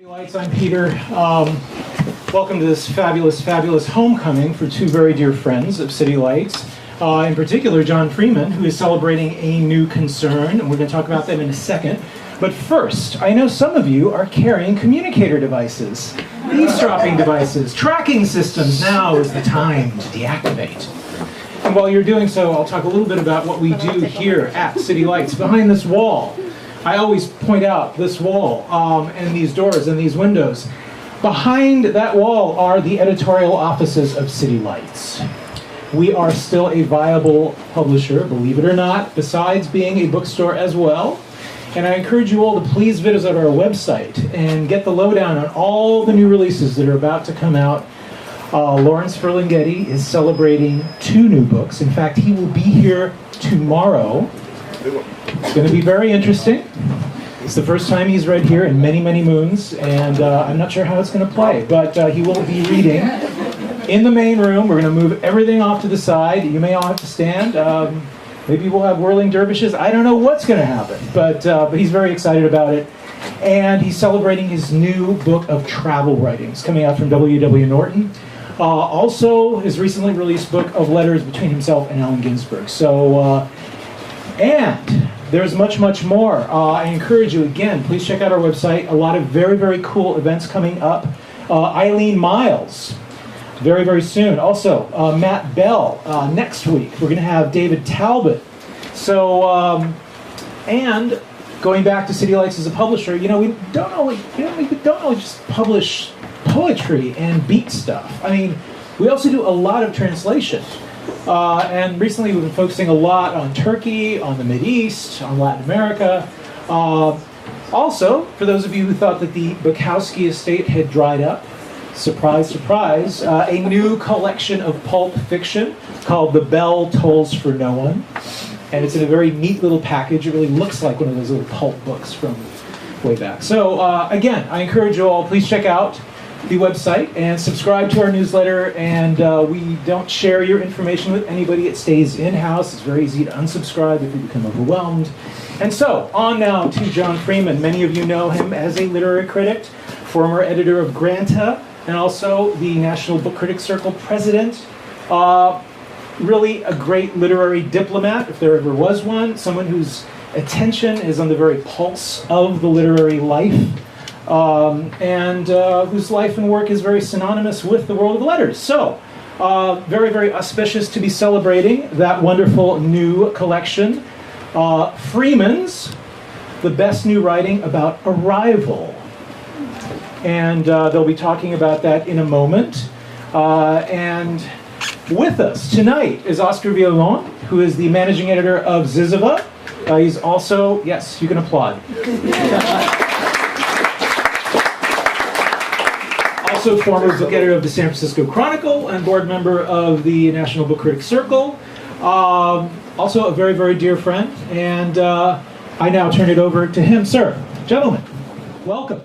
Lights, I'm Peter. Welcome to this fabulous homecoming for two very dear friends of City Lights. In particular, John Freeman, who is celebrating a new concern, and we're going to talk about them in a second. But first, I know some of you are carrying communicator devices, eavesdropping devices, tracking systems. Now is the time to deactivate. And while you're doing so, I'll talk a little bit about what we do here at City Lights. Behind this wall, I always point out this wall and these doors and these windows. Behind that wall are the editorial offices of City Lights. We are still a viable publisher, believe it or not, besides being a bookstore as well. And I encourage you all to please visit our website and get the lowdown on all the new releases that are about to come out. Lawrence Ferlinghetti is celebrating 2 new books. In fact, he will be here tomorrow. It's going to be very interesting. It's the first time he's read here in many moons, and I'm not sure how it's going to play, but he will be reading in the main room. We're going to move everything off to the side. You may all have to stand. Maybe we'll have whirling dervishes. I don't know what's going to happen, but he's very excited about it. And he's celebrating his new book of travel writings coming out from W.W. Norton. Also, his recently released book of letters between himself and Allen Ginsberg. So, and there's much more. I encourage you, again, please check out our website. A lot of very cool events coming up. Eileen Miles, very soon. Also, Matt Bell, next week. We're going to have David Talbot. So, and going back to City Lights as a publisher, we don't only just publish poetry and beat stuff. I mean, we also do a lot of translation. And recently we've been focusing a lot on Turkey, on the Mideast, on Latin America. Also, for those of you who thought that the Bukowski estate had dried up, surprise, a new collection of pulp fiction called The Bell Tolls for No One. And it's in a very neat little package. It really looks like one of those little pulp books from way back. So again, I encourage you all, please check out the website and subscribe to our newsletter. And we don't share your information with anybody. It stays in-house. It's very easy to unsubscribe if you become overwhelmed. And so, on now to John Freeman. Many of you know him as a literary critic, former editor of Granta, and also the National Book Critics Circle president. Really a great literary diplomat, if there ever was one. Someone whose attention is on the very pulse of the literary life. And whose life and work is very synonymous with the world of letters. So, very auspicious to be celebrating that wonderful new collection. Freeman's The Best New Writing About Arrival. And they'll be talking about that in a moment. And with us tonight is Oscar Villalon, who is the managing editor of ZYZZYVA. He's also, yes, you can applaud. Also former book editor of the San Francisco Chronicle and board member of the National Book Critics Circle. Also a very dear friend. And I now turn it over to him. Sir, gentlemen, welcome.